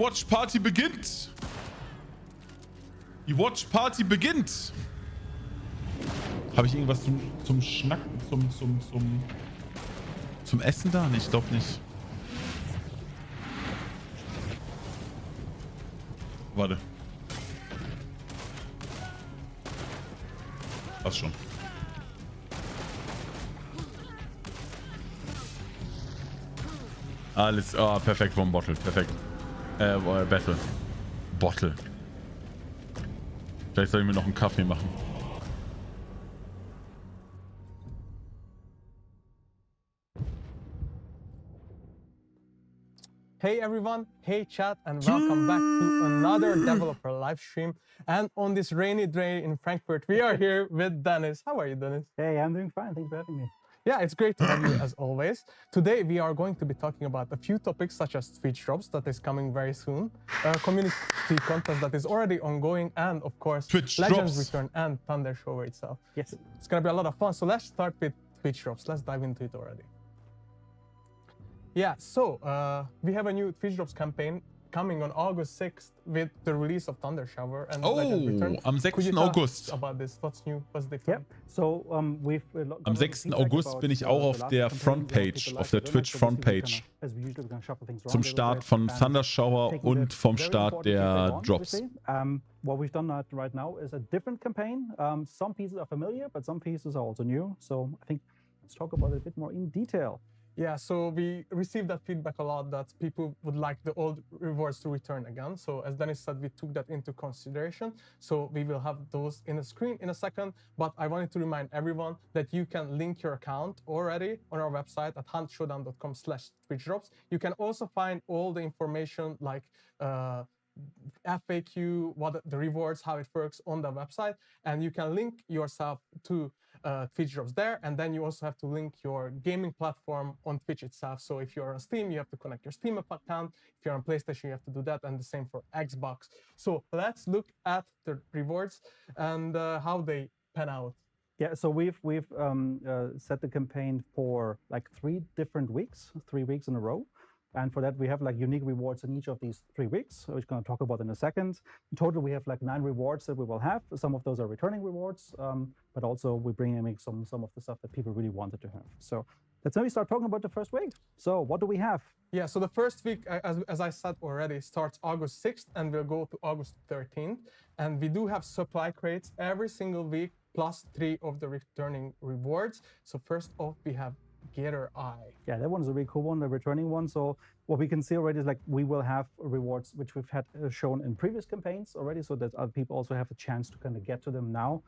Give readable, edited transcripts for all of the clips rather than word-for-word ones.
Watch Party beginnt. Die Watch Party beginnt. Habe ich irgendwas zum Schnacken, zum Essen da? Nee, ich glaube nicht. Warte. Passt schon. Alles, perfekt vom Bottle, perfekt. Battle. Bottle. Vielleicht soll ich mir noch einen Kaffee machen. Hey everyone, hey chat, and welcome back to another developer live stream. And on this rainy day in Frankfurt, we are here with Dennis. How are you, Dennis? Hey, I'm doing fine. Thanks for having me. Yeah, it's great to have you as always. Today we are going to be talking about a few topics such as Twitch drops that is coming very soon, community contest that is already ongoing, and of course Twitch Legends drops. Return and Thundershower itself. Yes. It's gonna be a lot of fun. So let's start with Twitch drops. Let's dive into it already. Yeah, so we have a new Twitch drops campaign coming on August 6th with the release of Thundershower and Legends Return. Am Could you 6. tell us August. about this? What's new? What's different? Yep. So Am 6. August bin ich auch auf der Frontpage, auf der Twitch Frontpage. Zum Start von Thundershower und vom Start der Drops. What we've done right now is a different campaign. Some pieces are familiar, but some pieces are also new. So I think let's talk about it a bit more in detail. Yeah, so we received that feedback a lot that people would like the old rewards to return again. So as Dennis said, we took that into consideration. So we will have those in the screen in a second. But I wanted to remind everyone that you can link your account already on our website at showdown.com/twitchdrops. You can also find all the information like FAQ, what the rewards, how it works on the website. And you can link yourself to Twitch drops there, and then you also have to link your gaming platform on Twitch itself. So if you're on Steam, you have to connect your Steam account. If you're on PlayStation, you have to do that, and the same for Xbox. So let's look at the rewards and how they pan out. Yeah, so we've set the campaign for like 3 different weeks, 3 weeks in a row. And for that, we have like unique rewards in each of these 3 weeks, which we're going to talk about in a second. In total, we have like 9 rewards that we will have. Some of those are returning rewards, but also we bring in some of the stuff that people really wanted to have. So let's maybe start talking about the first week. So what do we have? Yeah, so the first week, as I said already, starts August 6th and will go to August 13th. And we do have supply crates every single week, plus 3 of the returning rewards. So first off, we have Getter Eye. Yeah, that one is a really cool one, the returning one. So what we can see already is like we will have rewards which we've had shown in previous campaigns already, so that other people also have a chance to kind of get to them now.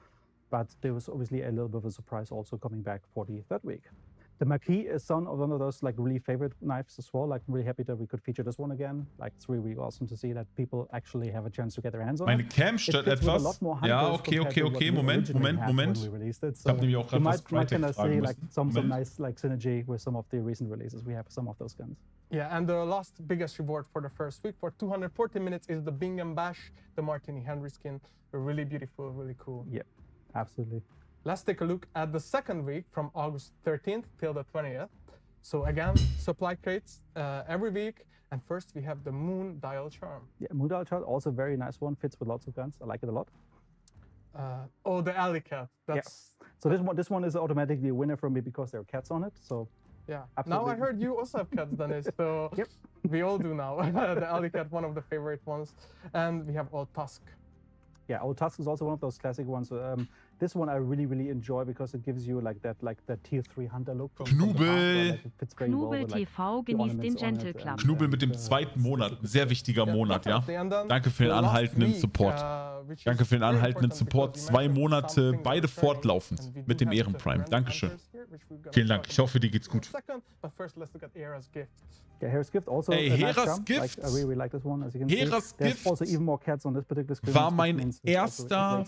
But there was obviously a little bit of a surprise also coming back for the 3rd week. The Marquis is one of those like really favorite knives as well. Like I'm really happy that we could feature this one again. Like it's really, really awesome to see that people actually have a chance to get their hands on Meine it. Cam stört etwas. Ja, okay. Moment. Ich habe nämlich auch gerade was Crytek fragen like some nice like synergy with some of the recent releases. We have some of those guns. Yeah, and the last biggest reward for the first week for 240 minutes is the Bingham Bash, the Martini Henry skin. Really beautiful, really cool. Yeah, absolutely. Let's take a look at the 2nd week from August 13th till the 20th. So again, supply crates every week. And first we have the Moon Dial Charm. Yeah, Moon Dial Charm, also very nice one. Fits with lots of guns. I like it a lot. Oh, the Alley Cat. That's So this one is automatically a winner for me because there are cats on it. So yeah. absolutely. Now I heard you also have cats, Dennis. So Yep. We all do now. The Alley Cat, one of the favorite ones. And we have Old Tusk. Yeah, Old Tusk is also one of those classic ones. This one I really enjoy because it gives you like that tier 3 hunter look. Knubel. Knubel TV genießt den Gentle Club. Knubel mit dem 2. Monat. Ein sehr wichtiger Monat, ja. Danke für den anhaltenden Support. Danke für den anhaltenden Support. 2 Monate, beide fortlaufend mit dem Ehrenprime. Dankeschön. Vielen Dank. Ich hoffe, dir geht's gut. Yeah, Hera's Gift also. Ey, Hera's Gift. Like, I really like this one, as you can Hera's see. There's Gift also even more cats on this particular screen. war mein erster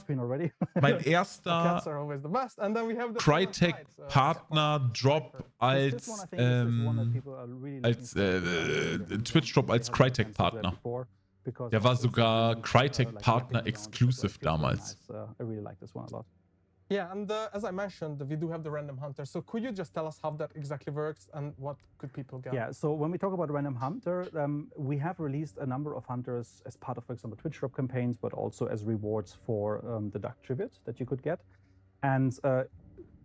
Crytek Partner Drop als Twitch Drop als Crytek Partner. Der war sogar Crytek Partner Exclusive damals. I really like this one a lot. Yeah, and as I mentioned, we do have the random hunter. So could you just tell us how that exactly works and what could people get? Yeah, so when we talk about random hunter, we have released a number of hunters as part of, for example, Twitch Shop campaigns, but also as rewards for the Duck Tribute that you could get. And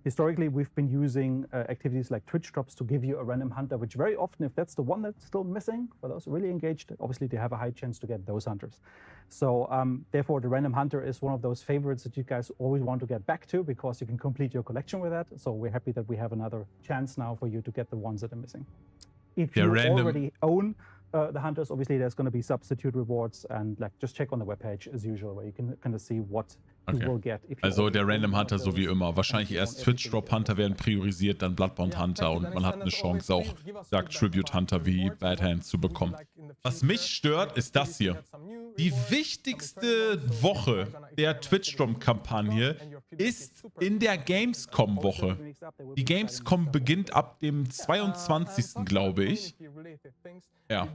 historically, we've been using activities like Twitch drops to give you a random hunter, which very often, if that's the one that's still missing, for those really engaged, obviously they have a high chance to get those hunters. So therefore, the random hunter is one of those favorites that you guys always want to get back to because you can complete your collection with that. So we're happy that we have another chance now for you to get the ones that are missing. If you already own the hunters, obviously there's going to be substitute rewards, and like just check on the webpage as usual, where you can kind of see what you will get. Also der Random Hunter so wie immer. Wahrscheinlich erst Twitch Drop Hunter werden priorisiert, dann Bloodbound Hunter und man hat eine Chance auch Dark Tribute Hunter wie Bad Hand zu bekommen. Was mich stört, ist das hier. Die wichtigste Woche der Twitch Drop Kampagne ist in der Gamescom Woche. Die Gamescom beginnt ab dem 22. glaube ich. Ja.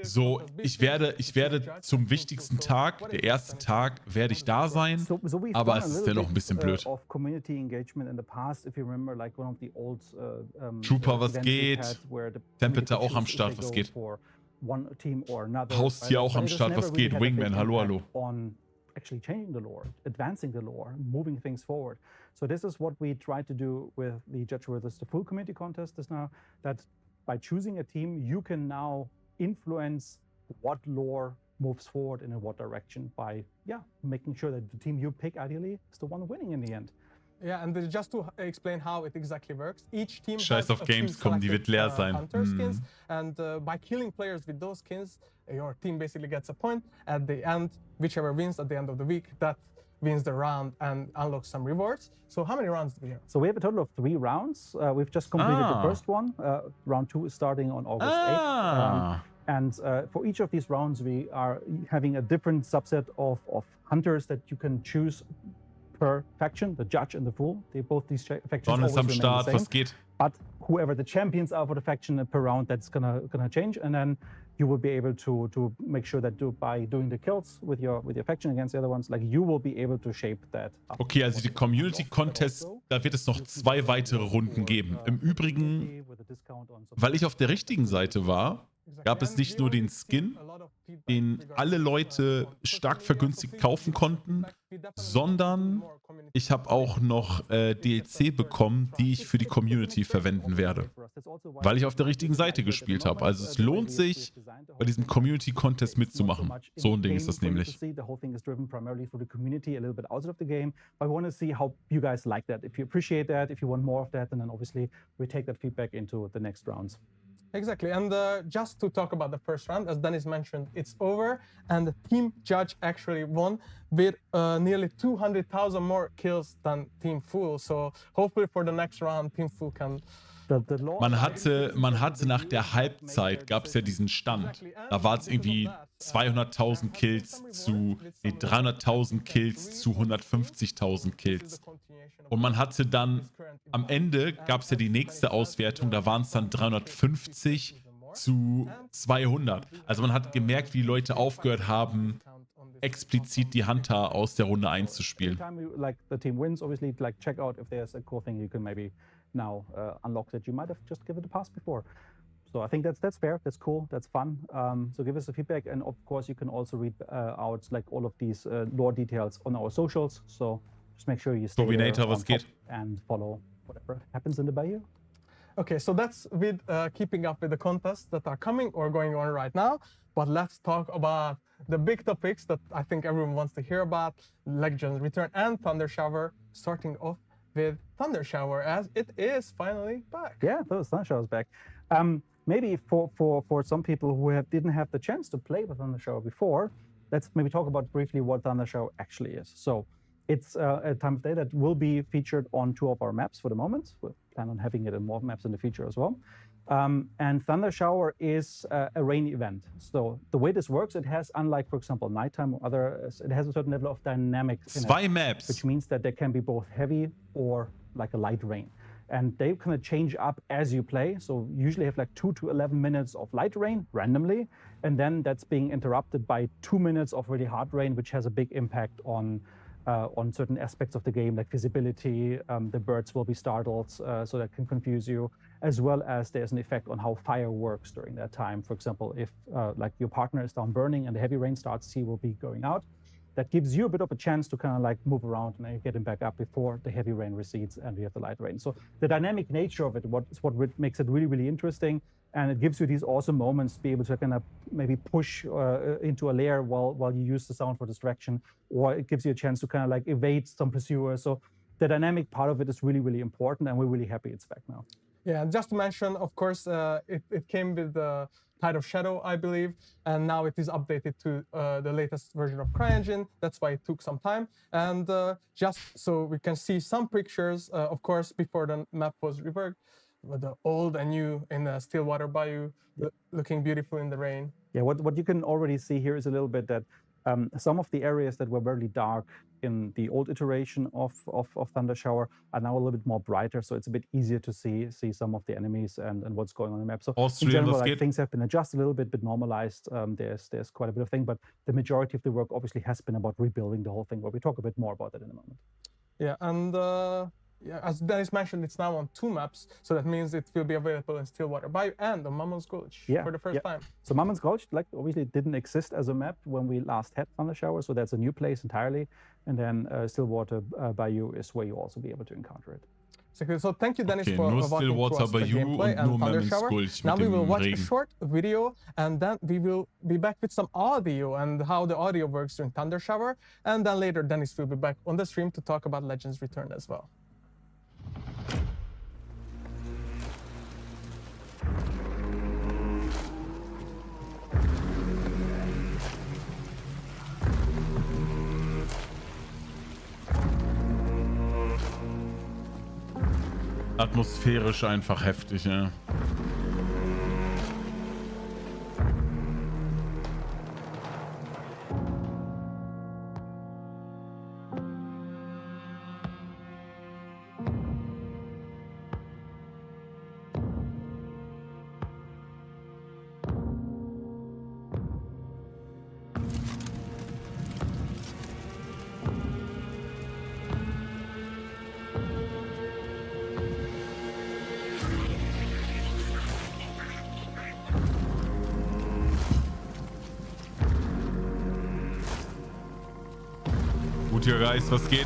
So, ich werde zum wichtigsten Tag, der erste Tag, werde ich da sein, aber es ist dennoch ein bisschen blöd. Trooper, was geht? Temperature auch am Start, was geht? Haustier auch am Start, was geht? Wingman, hallo, hallo. Actually changing the lore, advancing the lore, moving things forward. So this is what we try to do with the Judge versus the Full Community Contest is now that by choosing a team, you can now influence what lore moves forward and in what direction by, making sure that the team you pick ideally is the one winning in the end. Yeah, and just to explain how it exactly works, each team Scheiß auf Gamescom, die wird leer sein. Hunter skins, and by killing players with those skins, your team basically gets a point. At the end, whichever wins at the end of the week, that wins the round and unlocks some rewards. So how many rounds do we have? So we have a total of 3 rounds. We've just completed the first one. Round 2 is starting on August 8th. And for each of these rounds, we are having a different subset of hunters that you can choose per faction, the Judge and the Fool. Both these factions always am remain Start, the same. was geht? But whoever the champions are for the faction per round, that's gonna change, and then you will be able to make sure that by doing the kills with your faction against the other ones, like you will be able to shape that up. Okay, also die Community Contest, da wird es noch 2 weitere Runden geben. Im Übrigen, weil ich auf der richtigen Seite war, gab es nicht nur den Skin, den alle Leute stark vergünstigt kaufen konnten, sondern ich habe auch noch DLC bekommen, die ich für die Community verwenden werde, weil ich auf der richtigen Seite gespielt habe. Also es lohnt sich, bei diesem Community Contest mitzumachen. So ein Ding ist das nämlich. Exactly, and just to talk about the first round, as Dennis mentioned, it's over, and the Team Judge actually won with nearly 200,000 more kills than Team Fool. So hopefully for the next round, Team Fool can. Man hatte nach der Halbzeit, gab es ja diesen Stand. Da war es irgendwie 200.000 Kills zu 300.000 Kills zu 150.000 Kills. Und man hatte dann, am Ende gab es ja die nächste Auswertung, da waren es dann 350 zu 200. Also man hat gemerkt, wie die Leute aufgehört haben, explizit die Hunter aus der Runde einzuspielen. Now unlock that you might have just given the pass before. So I think that's fair, that's cool, that's fun. So give us a feedback, and of course you can also read out like all of these lore details on our socials. So just make sure you stay Dominator, was geht? And follow whatever happens in the bayou. Okay, so that's with keeping up with the contests that are coming or going on right now. But let's talk about the big topics that I think everyone wants to hear about: Legends Return and Thundershower. Starting off with Thundershower, as it is finally back. Yeah, Thundershower is back. Maybe for some people who didn't have the chance to play with Thundershower before, let's maybe talk about briefly what Thundershower actually is. So it's a time of day that will be featured on 2 of our maps for the moment. We'll plan on having it in more maps in the future as well. And Thundershower is a rain event. So the way this works, it has, unlike, for example, nighttime or others, it has a certain level of dynamics in it, Zwei Maps. which means that there can be both heavy or like a light rain. and they kind of change up as you play. So usually have like 2 to 11 minutes of light rain randomly, and then that's being interrupted by 2 minutes of really hard rain, which has a big impact on certain aspects of the game, like visibility. The birds will be startled, so that can confuse you, as well as there's an effect on how fire works during that time. For example, if like your partner is down burning and the heavy rain starts, he will be going out. That gives you a bit of a chance to kind of like move around and get him back up before the heavy rain recedes and we have the light rain. So the dynamic nature of it is what makes it really, really interesting. And it gives you these awesome moments to be able to kind of maybe push into a layer while you use the sound for distraction, or it gives you a chance to kind of like evade some pursuers. So the dynamic part of it is really, really important, and we're really happy it's back now. Yeah, and just to mention, of course, it came with the Tide of Shadow, I believe, and now it is updated to the latest version of CryEngine. That's why it took some time. And just so we can see some pictures, of course, before the map was reworked, with the old and new in the Stillwater Bayou, looking beautiful in the rain. Yeah, what you can already see here is a little bit that some of the areas that were very dark in the old iteration of Thundershower are now a little bit more brighter, so it's a bit easier to see some of the enemies and what's going on in the map. So in general, like, things have been adjusted a little bit normalized. There's quite a bit of thing, but the majority of the work obviously has been about rebuilding the whole thing, but we talk a bit more about that in a moment. Yeah, and yeah, as Dennis mentioned, it's now on 2 maps, so that means it will be available in Stillwater Bayou and on Mummon's Gulch for the first time. So Mummon's Gulch, like, obviously didn't exist as a map when we last had Thundershower, so that's a new place entirely. And then Stillwater Bayou is where you also be able to encounter it. So thank you, Dennis, for walking through us the gameplay and Thundershower. Now we will watch a short video, and then we will be back with some audio and how the audio works during Thundershower. And then later, Dennis will be back on the stream to talk about Legends Return as well. Atmosphärisch einfach heftig, ja. Hier, Geist, was geht?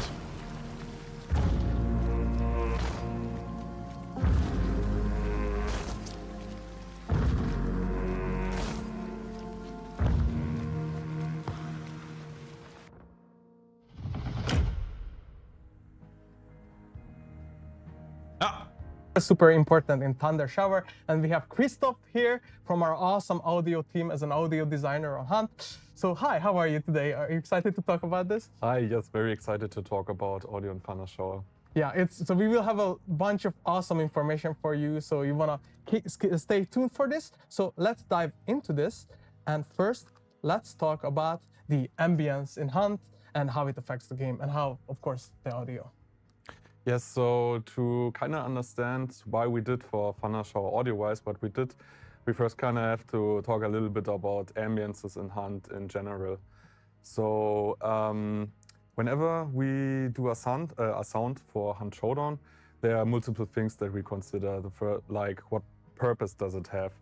Super important in Thundershower, and we have Christoph here from our awesome audio team as an audio designer on Hunt. So hi, how are you today? Are you excited to talk about this? Hi, yes, very excited to talk about audio in Thundershower. Yeah, so we will have a bunch of awesome information for you, so you wanna stay tuned for this. So let's dive into this, and first let's talk about the ambience in Hunt and how it affects the game, and how, of course, the audio. Yes, so to kind of understand why we did for Thundershower audio-wise what we did, we first kind of have to talk a little bit about ambiences in Hunt in general. So whenever we do a sound for Hunt Showdown, there are multiple things that we consider. Like, what purpose does it have?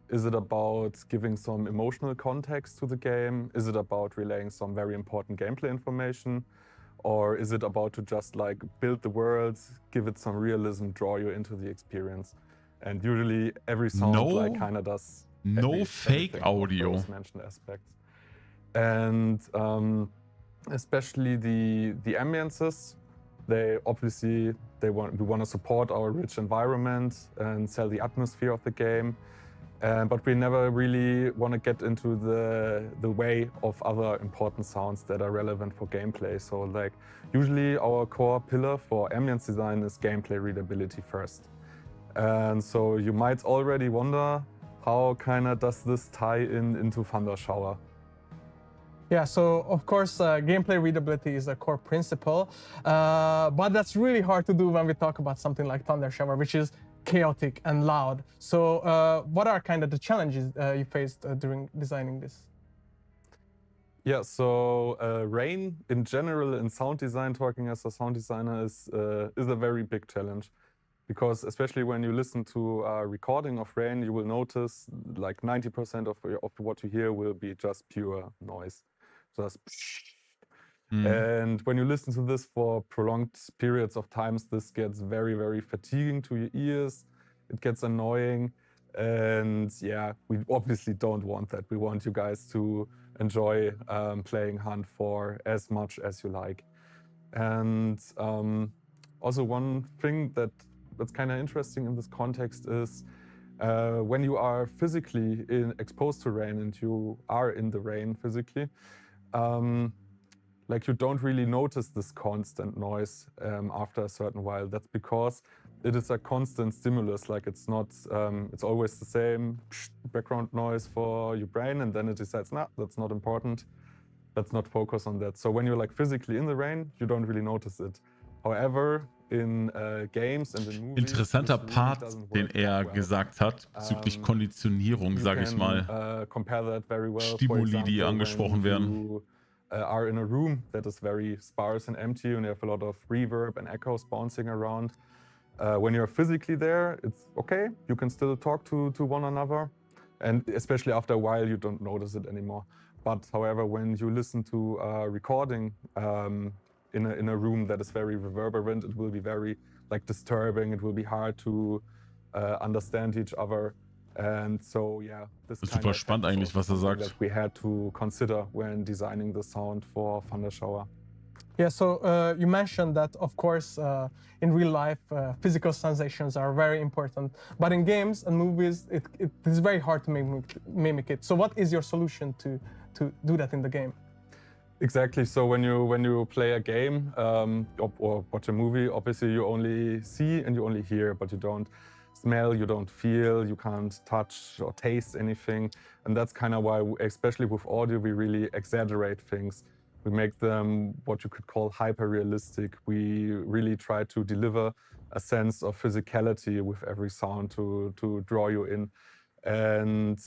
Is it about giving some emotional context to the game? Is it about relaying some very important gameplay information? Or is it about to just like build the worlds, give it some realism, draw you into the experience? And usually every sound like kind of does fake audio mentioned aspects. And especially the ambiences, we want to support our rich environment and sell the atmosphere of the game. But we never really want to get into the way of other important sounds that are relevant for gameplay. So like usually our core pillar for ambience design is gameplay readability first. And so you might already wonder, how kind of does this tie into Thundershower? Yeah, so of course, gameplay readability is a core principle, but that's really hard to do when we talk about something like Thundershower, which is chaotic and loud. So what are kind of the challenges you faced during designing this? Yeah, so rain in general in sound design, talking as a sound designer, is a very big challenge. Because especially when you listen to a recording of rain, you will notice like 90% of what you hear will be just pure noise. Just And when you listen to this for prolonged periods of times, this gets very, very fatiguing to your ears. It gets annoying. And yeah, we obviously don't want that. We want you guys to enjoy playing Hunt for as much as you like. And also one thing that's kind of interesting in this context is when you are physically exposed to rain and you are in the rain physically, like you don't really notice this constant noise after a certain while. That's because it is a constant stimulus. Like it's not, it's always the same background noise for your brain, and then it decides, nah, that's not important. Let's not focus on that. So when you're like physically in the rain, you don't really notice it. However, in games and in movies, interessanter Part, den gesagt hat, bezüglich Konditionierung, sage ich mal. Stimuli, die angesprochen werden. Are in a room that is very sparse and empty, and you have a lot of reverb and echoes bouncing around. When you're physically there, it's okay. You can still talk to one another, and especially after a while, you don't notice it anymore. But however, when you listen to a recording in a room that is very reverberant, it will be very like disturbing. It will be hard to understand each other. And so, yeah, this ist super spannend eigentlich, was sagt. That we had to consider when designing the sound for Thundershower. Yeah, so you mentioned that, of course, in real life, physical sensations are very important. But in games and movies, it is very hard to mimic it. So what is your solution to do that in the game? Exactly. So when you play a game or watch a movie, obviously you only see and you only hear, but you don't smell, you don't feel, you can't touch or taste anything. And that's kind of why, especially with audio, we really exaggerate things. We make them what you could call hyper-realistic. We really try to deliver a sense of physicality with every sound to draw you in. And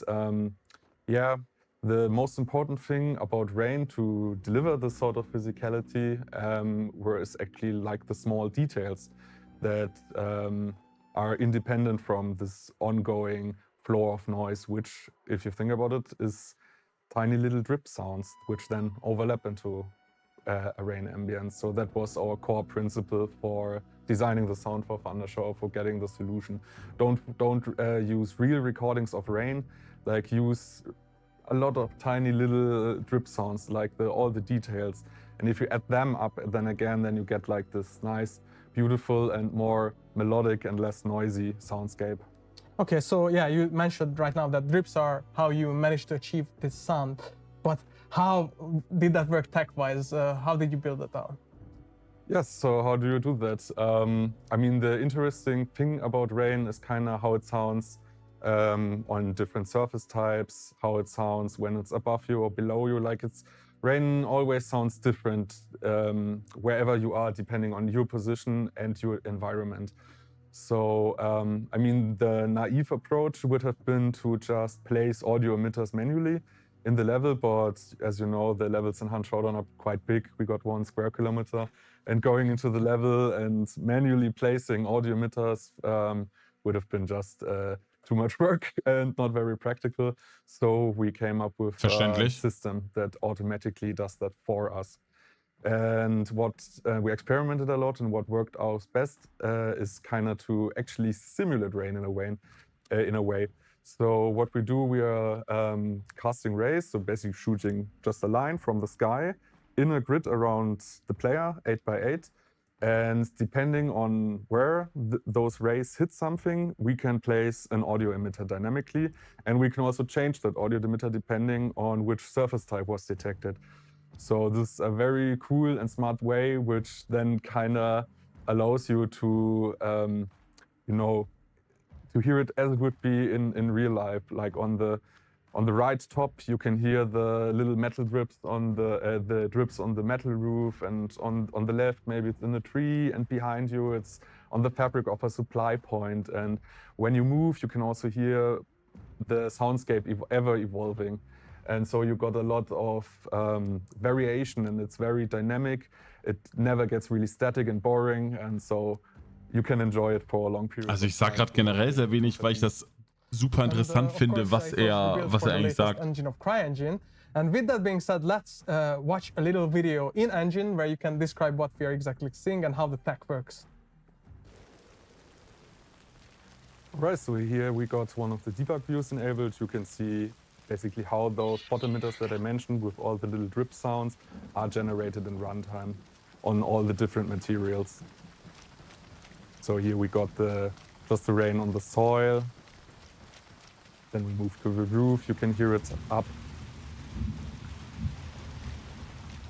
yeah, the most important thing about rain to deliver this sort of physicality is actually like the small details that are independent from this ongoing floor of noise, which, if you think about it, is tiny little drip sounds, which then overlap into a rain ambience. So that was our core principle for designing the sound for Thundershower, for getting the solution. Don't use real recordings of rain, like use a lot of tiny little drip sounds, like all the details. And if you add them up, then you get like this nice, beautiful and more melodic and less noisy soundscape. Okay, so yeah, you mentioned right now that drips are how you managed to achieve this sound, but how did that work tech-wise? How did you build it out? Yes, so how do you do that? I mean, the interesting thing about rain is kind of how it sounds on different surface types, how it sounds when it's above you or below you. Like rain always sounds different wherever you are, depending on your position and your environment. So, I mean, the naive approach would have been to just place audio emitters manually in the level, but as you know, the levels in Hunt Showdown are quite big. We got 1 square kilometer, and going into the level and manually placing audio emitters would have been just too much work and not very practical. So we came up with a system that automatically does that for us. And what we experimented a lot, and what worked out best is kind of to actually simulate rain in a way. So what we do, we are casting rays, so basically shooting just a line from the sky in a grid around the player, 8 by 8. And depending on where those rays hit something, we can place an audio emitter dynamically. And we can also change that audio emitter depending on which surface type was detected. So this is a very cool and smart way, which then kind of allows you to, you know, to hear it as it would be in real life, like on the On the right top, you can hear the little metal drips on the drips on the metal roof, and on the left, maybe it's in a tree, and behind you, it's on the fabric of a supply point. And when you move, you can also hear the soundscape ever evolving. And so you got a lot of variation, and it's very dynamic. It never gets really static and boring, and so you can enjoy it for a long period. Also ich sag gerade generell sehr wenig, weil ich das super interessant finde, was er eigentlich sagt. Engine of CryEngine. And with that being said, let's watch a little video in Engine where you can describe what we are exactly seeing and how the tech works. Right, so here we got one of the debug views enabled. You can see basically how those photometers that I mentioned with all the little drip sounds are generated in runtime on all the different materials. So here we got just the rain on the soil. Then we move to the roof, you can hear it up.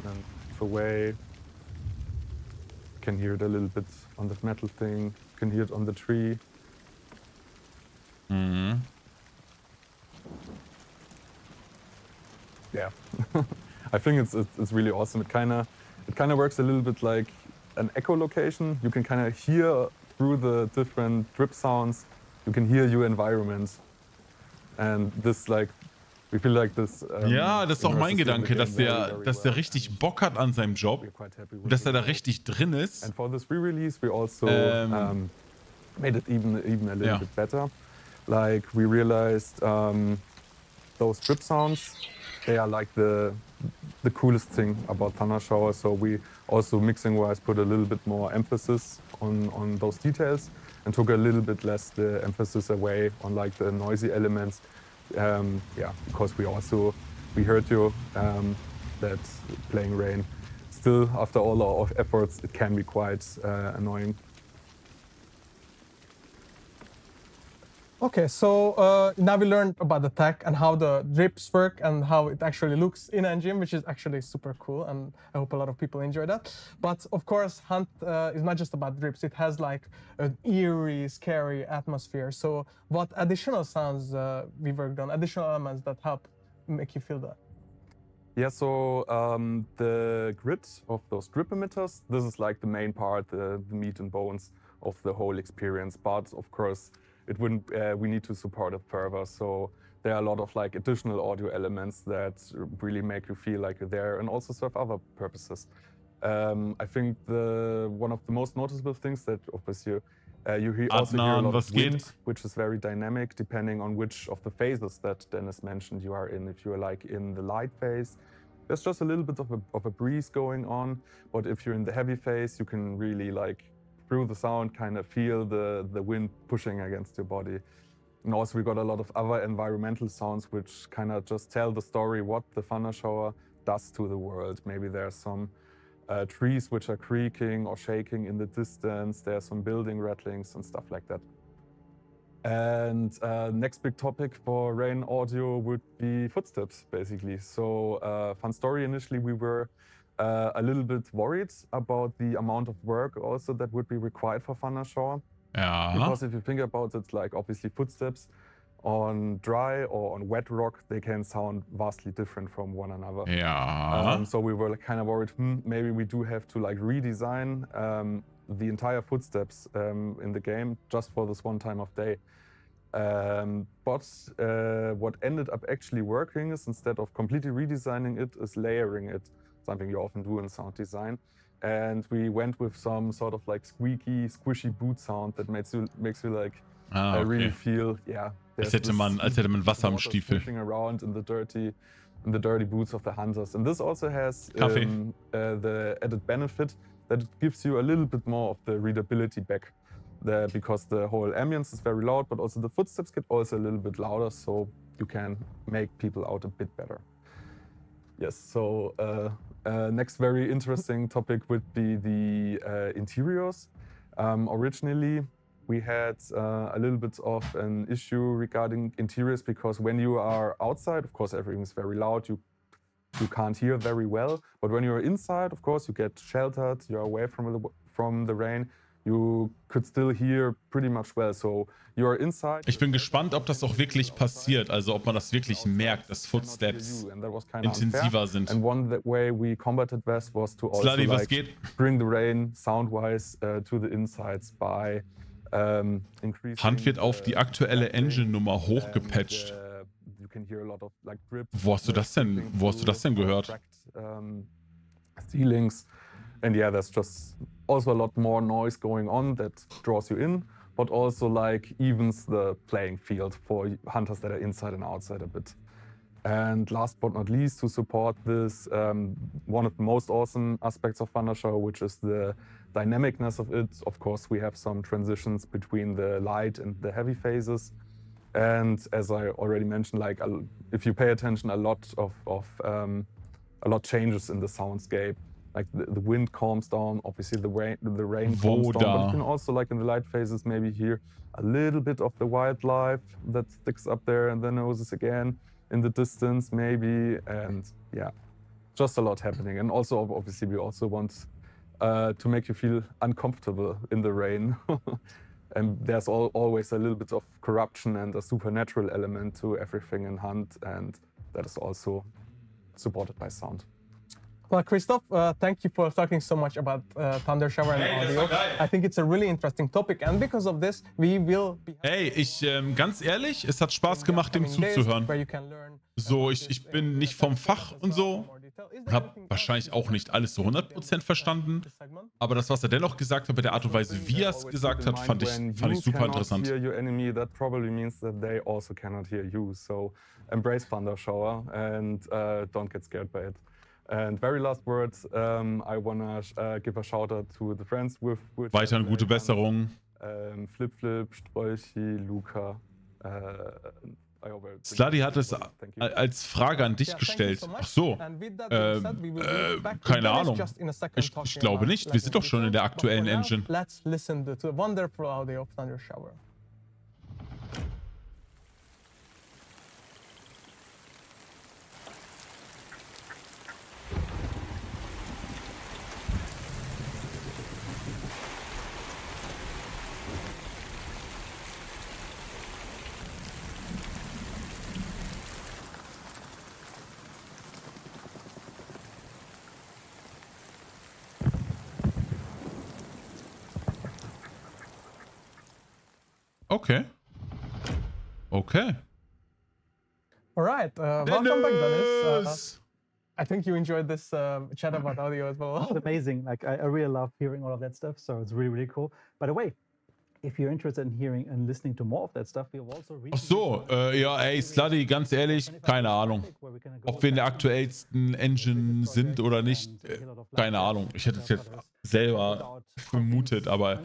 And move away. You can hear it a little bit on the metal thing. You can hear it on the tree. Mhm. Yeah, I think it's really awesome. It kind of works a little bit like an echolocation. You can kind of hear through the different drip sounds. You can hear your environment, and this we feel like this. Ja, das ist auch mein Gedanke, dass der richtig Bock hat an seinem Job, dass er da richtig drin ist. And for this re-release, we also made it even a little bit better. Like we realized those drip sounds, they are like the coolest thing about Thundershower. So we also mixing-wise put a little bit more emphasis on those details and took a little bit less the emphasis away on like the noisy elements. Yeah, because we heard you that playing rain. Still, after all our efforts, it can be quite annoying. Okay, so now we learned about the tech and how the drips work and how it actually looks in Engine, which is actually super cool, and I hope a lot of people enjoy that. But of course, Hunt is not just about drips. It has like an eerie, scary atmosphere. So what additional sounds we worked on, additional elements that help make you feel that? Yeah, so the grid of those drip emitters, this is like the main part, the meat and bones of the whole experience. But of course, it wouldn't. We need to support it further. So there are a lot of like additional audio elements that really make you feel like you're there and also serve other purposes. I think one of the most noticeable things that obviously you also hear a lot of wind, which is very dynamic depending on which of the phases that Dennis mentioned you are in. If you're like in the light phase, there's just a little bit of a breeze going on. But if you're in the heavy phase, you can really like through the sound kind of feel the wind pushing against your body. And also we got a lot of other environmental sounds which kind of just tell the story what the Thundershower does to the world. Maybe there's some trees which are creaking or shaking in the distance. There's some building rattlings and stuff like that. And next big topic for rain audio would be footsteps, basically. So fun story, initially we were a little bit worried about the amount of work also that would be required for Thundershower. Ja. Because if you think about it, like obviously footsteps on dry or on wet rock, they can sound vastly different from one another. Ja. So we were like kind of worried, maybe we do have to like redesign the entire footsteps in the game just for this one time of day. But what ended up actually working is instead of completely redesigning it, is layering it. Something you often do in sound design. And we went with some sort of like squeaky, squishy boot sound that makes you like okay. really feel, yeah. Als hätte man Wasser am Stiefel. Around in the dirty boots of the hunters. And this also has the added benefit that it gives you a little bit more of the readability back. Because the whole ambience is very loud, but also the footsteps get also a little bit louder, so you can make people out a bit better. Yes, so next very interesting topic would be the interiors. Originally, we had a little bit of an issue regarding interiors because when you are outside, of course, everything is very loud. You can't hear very well. But when you're inside, of course, you get sheltered. You're away from the rain. you could still hear pretty much well. So you're inside. Ich bin gespannt, ob das auch wirklich passiert, also ob man das wirklich merkt, dass Footsteps intensiver sind. And one way we combated this was to also Sluddy, was geht? bring the rain sound-wise to the insides by increasing. Hand wird auf die aktuelle Engine-Nummer hochgepatcht. Wo hast du das denn gehört? Ceilings. And yeah, there's just also a lot more noise going on that draws you in, but also like evens the playing field for hunters that are inside and outside a bit. And last but not least, to support this, one of the most awesome aspects of Thundershower, which is the dynamicness of it. Of course, we have some transitions between the light and the heavy phases. And as I already mentioned, like if you pay attention, a lot changes in the soundscape. Like the wind calms down, obviously the rain calms down, but you can also, like in the light phases, maybe hear a little bit of the wildlife that sticks up there and the noses again in the distance maybe, and yeah, just a lot happening. And also obviously we also want to make you feel uncomfortable in the rain. And there's always a little bit of corruption and a supernatural element to everything in Hunt, and that is also supported by sound. Well, Christoph, thank you for talking so much about Thundershower and audio. I think it's a really interesting topic, and because of this, we will be. Hey, ganz ehrlich, es hat Spaß gemacht, dem zuzuhören. So, ich bin nicht vom Fach und so, hab wahrscheinlich auch nicht alles so 100% verstanden, aber das, was er dennoch gesagt hat, bei der Art und Weise, wie er es gesagt hat, fand ich super interessant. Your enemy, that probably means that they also cannot hear you. So embrace Thundershower and don't get scared by it. And very last words, I wanna give a shout out to the friends with weiterhin gute Besserung. Flip, Strolchi, Luca. Sluddy hat es als Frage an dich gestellt. Ach so. Keine Ahnung. Ich glaube nicht. Wir sind doch schon in der aktuellen Engine. Let's listen to the wonderful audio of Thundershower. Okay. Okay. All right. Welcome back, Dennis. I think you enjoyed this chat about audio as well. It's amazing. Like I really love hearing all of that stuff. So it's really, really cool. By the way, if you're interested in hearing and listening to more of that stuff, we have also. Ach so, ja, ey, Sluddy, ganz ehrlich, keine Ahnung. Ob wir in der aktuellsten Engine sind oder nicht, keine Ahnung. Ich hätte es jetzt selber vermutet, aber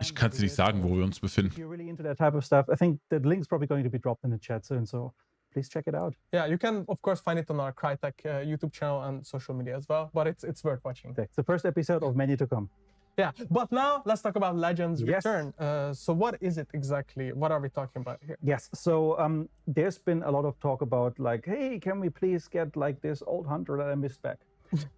ich kann es nicht sagen, wo wir uns befinden. If you're really into that type of stuff, I think that link's probably going to be dropped in the chat soon, so please check it out. Yeah, you can of course find it on our Crytek YouTube channel and social media as well, but it's worth watching. It's the first episode of many to come. Yeah, but now let's talk about Legends Return. So what is it exactly? What are we talking about here? Yes, so there's been a lot of talk about like, hey, can we please get like this old hunter that I missed back?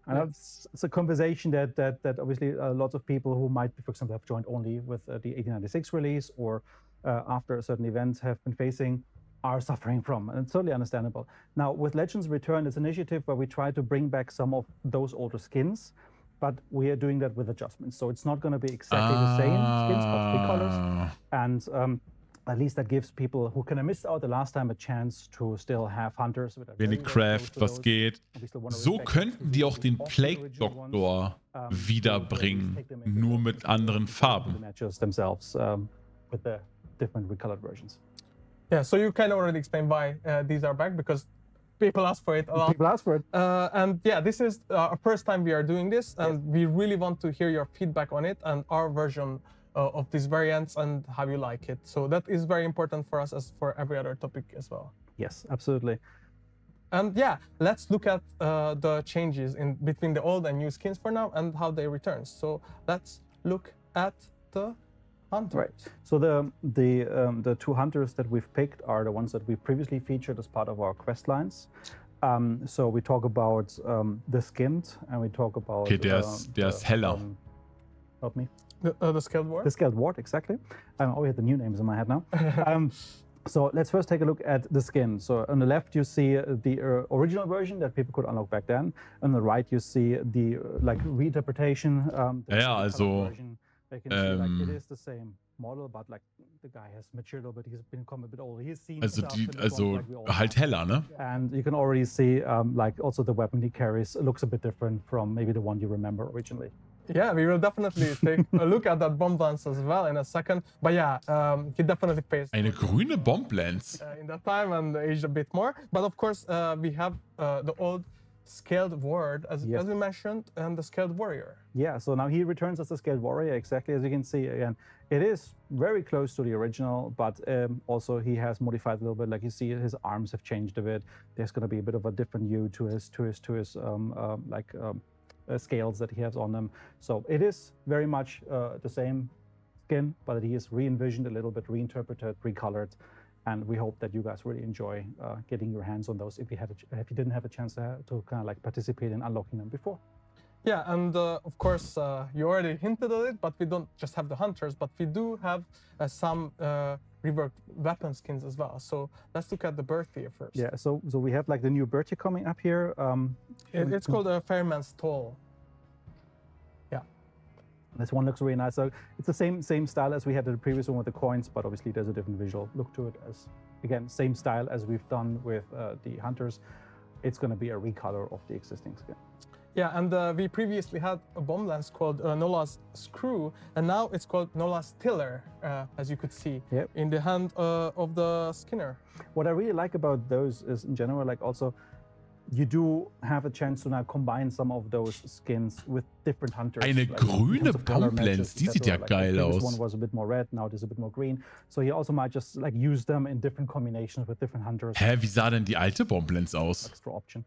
And it's a conversation that obviously lots of people who might, for example, have joined only with the 1896 release or after certain events have been facing are suffering from, and it's totally understandable. Now, with Legends Return, it's an initiative where we try to bring back some of those older skins, but we are doing that with adjustments. So it's not going to be exactly the same skins, but 3 colors. And at least that gives people who kind of missed out the last time a chance to still have hunters. Wenig Craft, was geht. So könnten die auch den Plague Doctor wiederbringen, nur mit anderen Farben. Themselves with the different recolored versions. Yeah, so you kind of already explained why these are back, because people ask for it a lot. People ask for it. And yeah, this is our first time we are doing this, and we really want to hear your feedback on it and our version of these variants and how you like it. So that is very important for us as for every other topic as well. Yes, absolutely. And yeah, let's look at the changes in between the old and new skins for now and how they return. So let's look at the hunters. Right. So the 2 hunters that we've picked are the ones that we previously featured as part of our quest lines. So we talk about the skinned and we talk about okay, der ist heller. Help me. The scaled ward? The scaled ward, exactly. Oh, we had the new names in my head now. So let's first take a look at the skin. So on the left, you see the original version that people could unlock back then. On the right, you see the like reinterpretation. Ja, also They can see, like, it is the same model, but like the guy has matured a little bit. He's become a bit older. He's seen halt heller, ne? And you can already see like also the weapon he carries looks a bit different from maybe the one you remember originally. Yeah, we will definitely take a look at that bomb lance as well in a second. But yeah, he definitely faced eine grüne Bomblance in that time and aged a bit more. But of course, we have the old scaled ward, as we mentioned, and the scaled warrior. Yeah, so now he returns as the scaled warrior, exactly as you can see. Again, it is very close to the original, but also he has modified a little bit. Like you see, his arms have changed a bit. There's going to be a bit of a different hue to his scales that he has on them. So it is very much the same skin, but he is re-envisioned a little bit, reinterpreted, recolored. And we hope that you guys really enjoy getting your hands on those if you didn't have a chance to kind of like participate in unlocking them before. Yeah, and of course, you already hinted at it, but we don't just have the hunters, but we do have some reworked weapon skins as well. So let's look at the Berthier first. Yeah, so we have like the new Berthier coming up here. It's called a Fairman's Toll. Yeah. This one looks really nice. So it's the same style as we had in the previous one with the coins, but obviously there's a different visual look to it. As again, same style as we've done with the hunters. It's going to be a recolor of the existing skin. Yeah, and we previously had a bomb lance called Nola's Screw, and now it's called Nola's Tiller, as you could see in the hand of the Skinner. What I really like about those is, in general, like also, you do have a chance to now combine some of those skins with different hunters. Eine grüne Bomblance, die sieht ja geil aus. This one was a bit more red, now it is a bit more green. So you also might just like use them in different combinations with different hunters. Hä, wie sah denn die alte Bomblance aus? Extra option.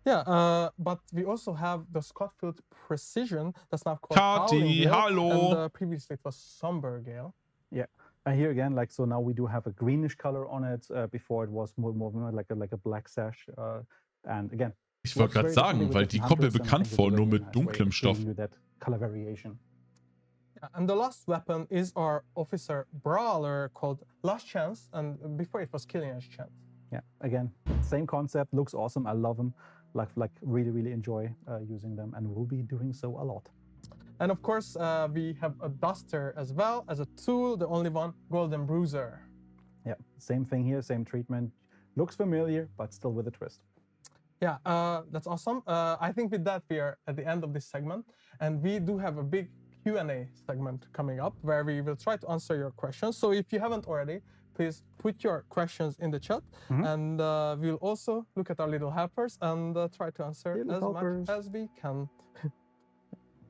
Yeah, but we also have the Scottfield Precision that's now called Kati, hallo! And previously it was Somber Gale. Yeah, and here again, like, so now we do have a greenish color on it. Before it was more like a black sash. And again, ich wollte gerade sagen, weil die kommt mir bekannt vor, nur mit dunklem Stoff. Color variation. Yeah, and the last weapon is our Officer Brawler called Last Chance, and before it was Killing Edge Chance. Yeah, again, same concept, looks awesome. I love them. Like really enjoy using them, and we'll be doing so a lot. And of course, we have a Duster as well as a tool, the only one, Golden Bruiser. Yeah, same thing here, same treatment. Looks familiar, but still with a twist. Yeah, that's awesome. I think with that, we are at the end of this segment, and we do have a big Q&A segment coming up where we will try to answer your questions. So if you haven't already, please put your questions in the chat, and we'll also look at our little helpers and try to answer as much as we can.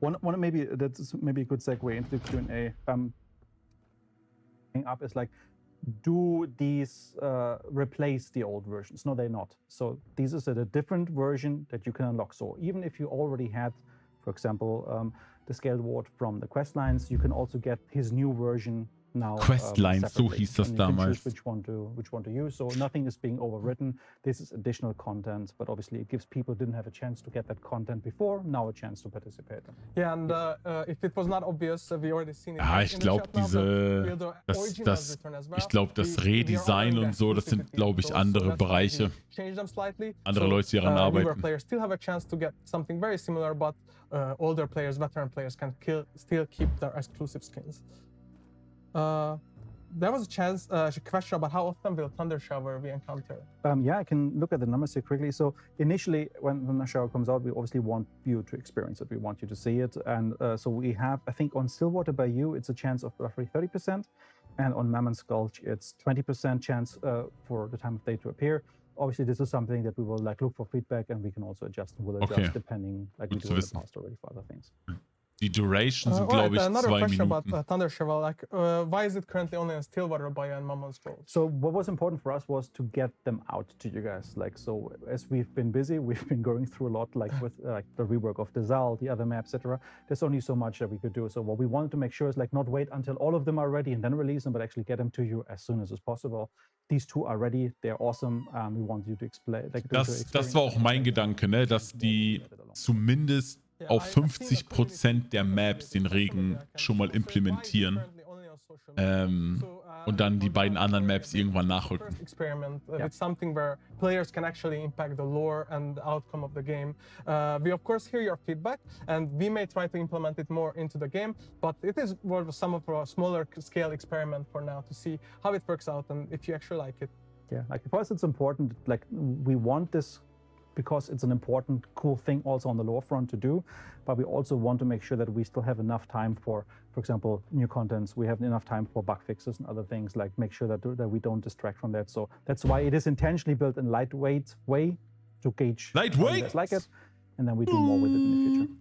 That's maybe a good segue into the Q&A. Up is like, do these replace the old versions? No, they're not. So this is a different version that you can unlock. So even if you already had, for example, the scaled ward from the quest lines, you can also get his new version now. Questlines, so hieß das damals. Which one to use. So nothing is being overwritten. This is additional content, but obviously it gives people who didn't have a chance to get that content before now a chance to participate. Yeah, and if it was not obvious, we already seen it. Ah, ich glaube das Redesign und so, das sind, glaube ich, andere Bereiche. Andere Leute, die daran arbeiten. Newer players still have a chance to get something very similar, but older players, veteran players can still keep their exclusive skins. There was a question about how often will Thundershower be encountered? Yeah, I can look at the numbers here quickly. So initially, when Thundershower comes out, we obviously want you to experience it. We want you to see it. And so we have, I think on Stillwater Bayou, it's a chance of roughly 30%. And on Mammon's Gulch, it's 20% chance for the time of day to appear. Obviously, this is something that we will like look for feedback, and we can also adjust and will adjust depending, like we do in the past already for other things. Die Duration sind, glaube ich, 2 Another question Minuten. about Thundershower, like, why is it currently only in Stillwater Bayou and Mammon's Gulch? So what was important for us was to get them out to you guys. Like, so as we've been busy, we've been going through a lot, like with the rework of the Zal, the other maps, etc. There's only so much that we could do. So what we wanted to make sure is like not wait until all of them are ready and then release them, but actually get them to you as soon as possible. These two are ready. They're awesome. We want you to explain. Das war auch mein Gedanke, ne? Dass die zumindest auf 50% der Maps den Regen schon mal implementieren. Und dann die beiden anderen Maps irgendwann nachrücken. It's something where players can actually impact the lore and the outcome of the game. We of course hear your feedback, and we may try to implement it more into the game, but it is more of some of a smaller scale experiment for now to see how it works out and if you actually like it. Yeah, like for us it's important, like we want this because it's an important, cool thing also on the lore front to do, but we also want to make sure that we still have enough time for example, new contents. We have enough time for bug fixes and other things, like make sure that we don't distract from that. So that's why it is intentionally built in lightweight way to gauge how you guys like it, and then we do more with it in the future.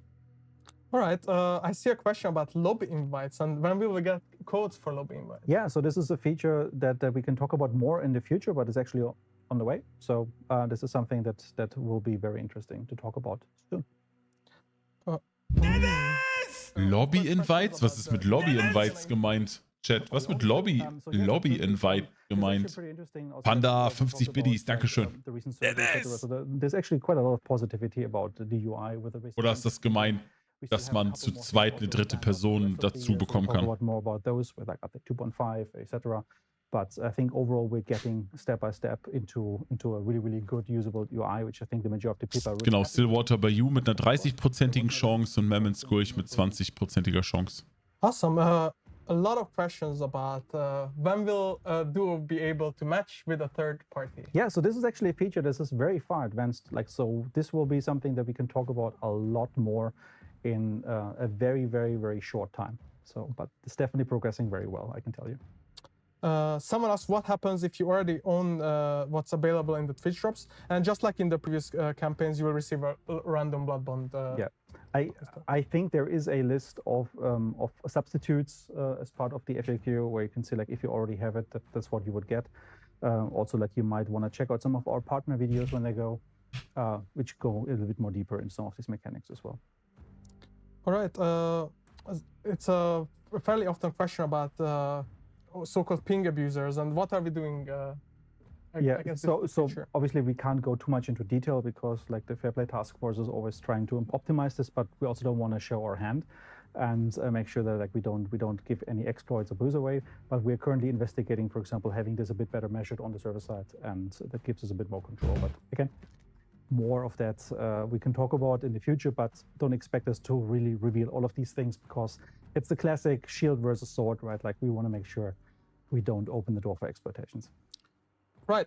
All right, I see a question about lobby invites, and when will we get codes for lobby invites? Yeah, so this is a feature that we can talk about more in the future, but it's actually on the way. So this is something that will be very interesting to talk about soon. Lobby-Invites? Was ist mit Lobby-Invites gemeint? Chat, was mit Lobby-Invite gemeint? Panda, 50 Biddies, dankeschön. There's actually quite a lot of positivity about the UI with the. Oder ist das gemeint, dass man zu zweit eine dritte Person dazu bekommen kann? More about those with like update 2.5, etc. But I think overall we're getting step by step into a really good usable UI, which I think the majority of the people are really genau, Stillwater by You mit einer 30%igen Chance und Meinem mit 20%iger Chance. Awesome. A lot of questions about when will Duo be able to match with a third party? Yeah, so this is actually a feature that is very far advanced. Like, so this will be something that we can talk about a lot more in a very short time. So, but it's definitely progressing very well, I can tell you. Someone asked what happens if you already own what's available in the Twitch drops, and just like in the previous campaigns, you will receive a random blood bond. Yeah, I think there is a list of substitutes as part of the FAQ where you can see like if you already have it, that's what you would get. Also, like you might want to check out some of our partner videos when they go, which go a little bit more deeper in some of these mechanics as well. All right, it's a fairly often question about so-called ping abusers, and what are we doing against so obviously we can't go too much into detail because like the Fair Play Task Force is always trying to optimize this, but we also don't want to show our hand and make sure that like we don't give any exploits or booze away. But we're currently investigating, for example, having this a bit better measured on the server side, and that gives us a bit more control. But again, more of that we can talk about in the future, but don't expect us to really reveal all of these things because it's the classic shield versus sword, right? Like we want to make sure we don't open the door for exploitations. Right.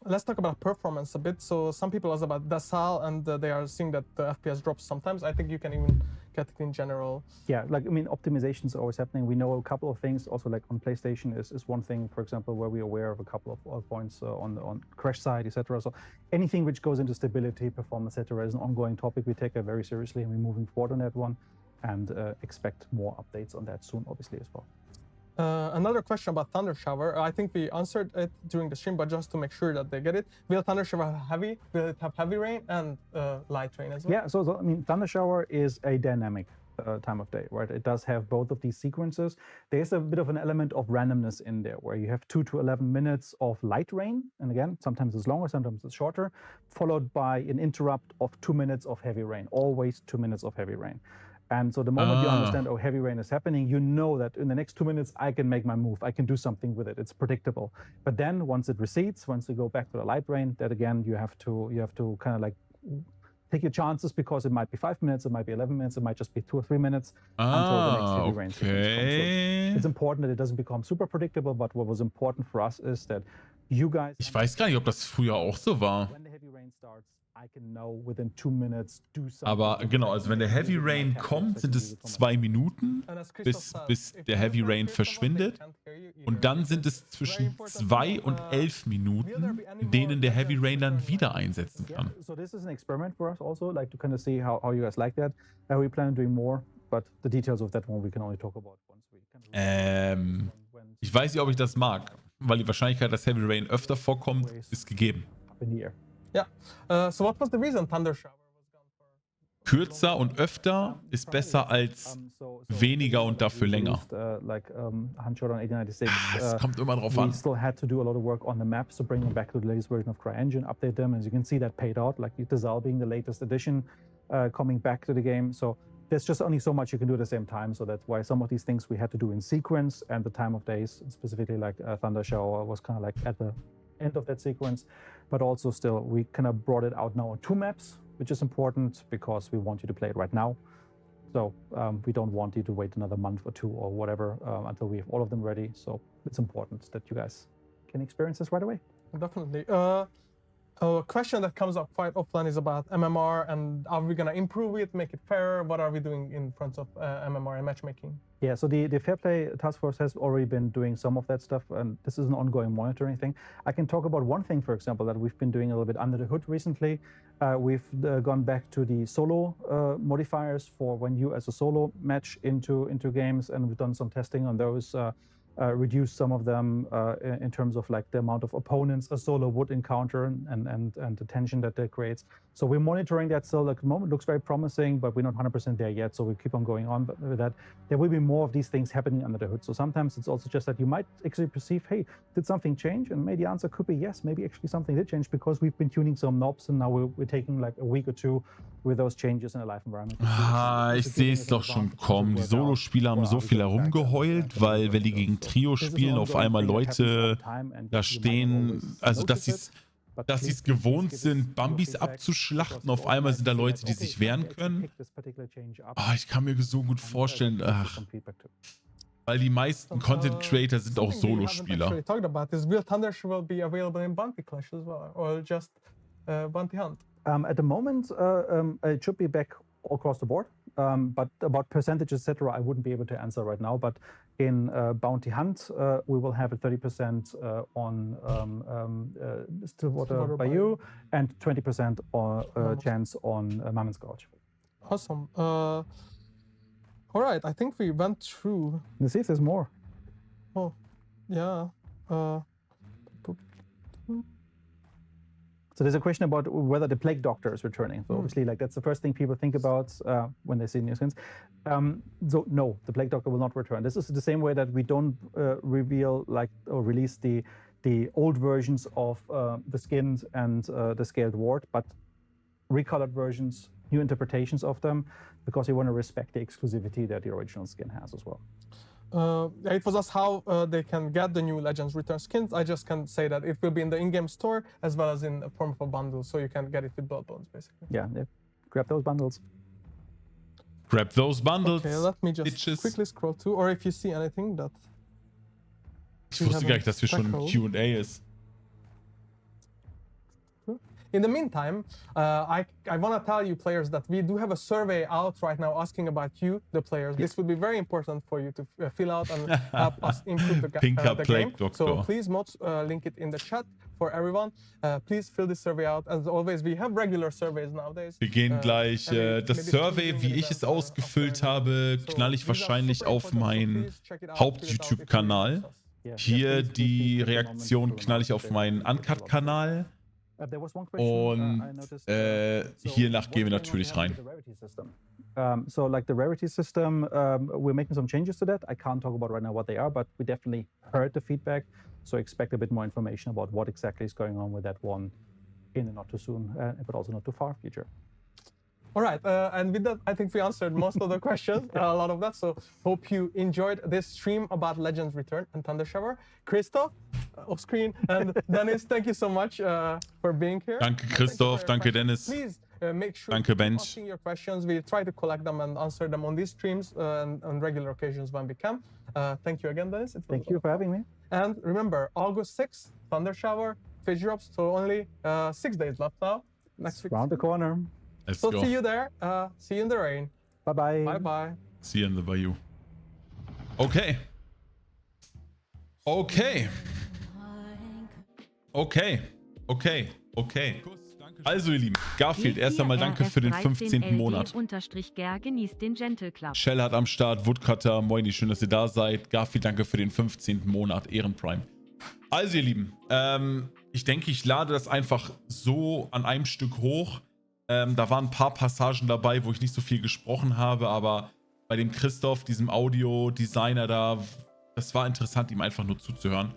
Let's talk about performance a bit. So some people ask about Dasal, and they are seeing that the FPS drops sometimes. I think you can even get it in general. Yeah, like I mean, optimizations are always happening. We know a couple of things. Also, like on PlayStation is one thing, for example, where we're aware of a couple of points on crash side, etc. So anything which goes into stability, performance, etc. is an ongoing topic. We take it very seriously, and we're moving forward on that one, and expect more updates on that soon, obviously as well. Another question about Thundershower. I think we answered it during the stream, but just to make sure that they get it, will Thundershower have heavy? Will it have heavy rain and light rain as well? Yeah, so I mean, Thundershower is a dynamic time of day, right? It does have both of these sequences. There's a bit of an element of randomness in there where you have 2 to 11 minutes of light rain. And again, sometimes it's longer, sometimes it's shorter, followed by an interrupt of 2 minutes of heavy rain, always 2 minutes of heavy rain. And so the moment you understand, oh, heavy rain is happening, you know that in the next 2 minutes, I can make my move. I can do something with it. It's predictable. But then once it recedes, once you go back to the light rain, that again, you have to kind of like take your chances because it might be 5 minutes, it might be 11 minutes, it might just be 2 or 3 minutes until the next heavy rain sequence comes. So it's important that it doesn't become super predictable, but what was important for us is that you guys... Ich weiß gar nicht, ob das früher auch so war. When the heavy rain starts, I can know within 2 minutes do something. Aber genau, also wenn der Heavy Rain kommt, sind es 2 Minuten, bis der Heavy Rain verschwindet. Und dann sind es zwischen 2 und 11 Minuten, in denen der Heavy Rain dann wieder einsetzen kann. So this is an experiment for us also, like to kind of see how you guys like that. We plan on doing more, but the details of that one we can only talk about once we can. Ich weiß nicht, ob ich das mag, weil die Wahrscheinlichkeit, dass Heavy Rain öfter vorkommt, ist gegeben. Up in the air. Yeah. So what was the reasson Thundershower was gone for? Kürzer und öfter ist besser als weniger und dafür länger. Showdown 1896. Es kommt immer drauf an. We still had to do a lot of work on the map, so bring them back to the latest version of CryEngine, update them. As you can see, that paid out. Like Dasal being the latest edition coming back to the game. So there's just only so much you can do at the same time. So that's why some of these things we had to do in sequence, and the time of days, specifically like Thundershower, was kind of like at the end of that sequence. But also still, we kind of brought it out now on 2 maps, which is important because we want you to play it right now. So we don't want you to wait another month or 2 or whatever until we have all of them ready. So it's important that you guys can experience this right away. Definitely. A question that comes up quite often is about MMR, and are we going to improve it, make it fairer? What are we doing in front of MMR and matchmaking? Yeah, so the Fair Play Task Force has already been doing some of that stuff, and this is an ongoing monitoring thing. I can talk about one thing, for example, that we've been doing a little bit under the hood recently. We've gone back to the solo modifiers for when you as a solo match into games, and we've done some testing on those. Reduce some of them in terms of like the amount of opponents a solo would encounter and the tension that that creates. So we're monitoring that still. At the moment, looks very promising, but we're not 100% there yet. So we keep on going on. But with that, there will be more of these things happening under the hood. So sometimes it's also just that you might actually perceive, hey, did something change? And maybe the answer could be yes. Maybe actually something did change because we've been tuning some knobs, and now we're taking like a week or 2 with those changes in a live environment. Ich sehe es doch schon kommen. Die Solospieler haben so viel herumgeheult, weil wenn die gegen Trio spielen, auf einmal Leute da stehen, also dass sie es gewohnt sind, Bambis abzuschlachten, auf einmal sind da Leute, die sich wehren können. Ich kann mir so gut vorstellen, weil die meisten Content Creator sind auch Solospieler. Will Thundershower be available in Bounty Clash as well, or just Bounty Hunt? At the moment, it should be back all across the board. But about percentages, etc., I wouldn't be able to answer right now. But in Bounty Hunt, we will have a 30% on Stillwater Bayou and 20% chance on meinem. Awesome. All right, I think we went through. Let's see if there's more. Oh, yeah. So there's a question about whether the Plague Doctor is returning. So obviously, like that's the first thing people think about when they see new skins. So no, the Plague Doctor will not return. This is the same way that we don't reveal like or release the old versions of the skins and the scaled ward, but recolored versions, new interpretations of them, because we want to respect the exclusivity that the original skin has as well. It was asked how they can get the new Legends Return skins. I just can say that it will be in the in-game store as well as in the form of a bundle, so you can get it with Blood Bones, basically. Yeah, grab those bundles. Grab those bundles. Okay, let me just quickly scroll through, or if you see anything that... Ich wusste gar nicht, dass wir schon Q&A ist. In the meantime, I want to tell you players that we do have a survey out right now asking about you, the players. This would be very important for you to fill out and help us improve the game. So please link it in the chat for everyone. Please fill this survey out. As always, we have regular surveys nowadays. Wir gehen gleich, das Survey, wie ich es ausgefüllt habe, knall ich wahrscheinlich auf meinen Haupt-YouTube-Kanal. Hier die Reaktion knall ich auf meinen Uncut-Kanal. Und hiernach gehen wir natürlich rein. So like the rarity system, we're making some changes to that. I can't talk about right now what they are, but we definitely heard the feedback. So expect a bit more information about what exactly is going on with that one in the not too soon, but also not too far future. All right, and with that, I think we answered most of the questions, a lot of that. So hope you enjoyed this stream about Legends Return and Thundershower. Christoph, off screen, and Dennis, thank you so much for being here. Danke Christoph, danke Dennis. Please make sure danke Bench. Asking your questions. We try to collect them and answer them on these streams and on regular occasions when we can. Thank you again, Dennis. Thank you for having me. And remember, August 6th, Thundershower, Fish Drops. So only 6 days left now. Next week. Around the corner. Let's go. See you there. See you in the rain. Bye-bye. Bye-bye. See you in the Bayou. Okay. Okay. Okay. Okay. Okay. Also ihr Lieben, Garfield, erst einmal danke für den 15. Monat. Shell hat am Start, Woodcutter, moini, schön, dass ihr da seid. Garfield, danke für den 15. Monat, Ehrenprime. Also ihr Lieben, ich denke, ich lade das einfach so an einem Stück hoch. Da waren ein paar Passagen dabei, wo ich nicht so viel gesprochen habe, aber bei dem Christoph, diesem Audio-Designer da, das war interessant, ihm einfach nur zuzuhören.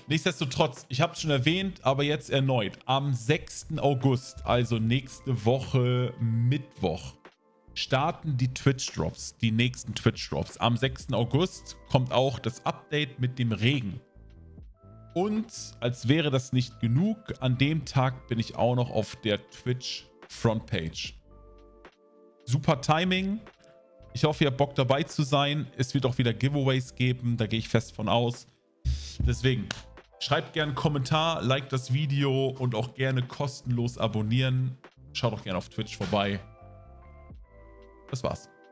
Nichtsdestotrotz, ich habe es schon erwähnt, aber jetzt erneut. Am 6. August, also nächste Woche Mittwoch, starten die Twitch-Drops, die nächsten Twitch-Drops. Am 6. August kommt auch das Update mit dem Regen. Und als wäre das nicht genug, an dem Tag bin ich auch noch auf der Twitch-Frontpage. Super Timing. Ich hoffe, ihr habt Bock dabei zu sein. Es wird auch wieder Giveaways geben, da gehe ich fest von aus. Deswegen, schreibt gerne einen Kommentar, liked das Video und auch gerne kostenlos abonnieren. Schaut auch gerne auf Twitch vorbei. Das war's.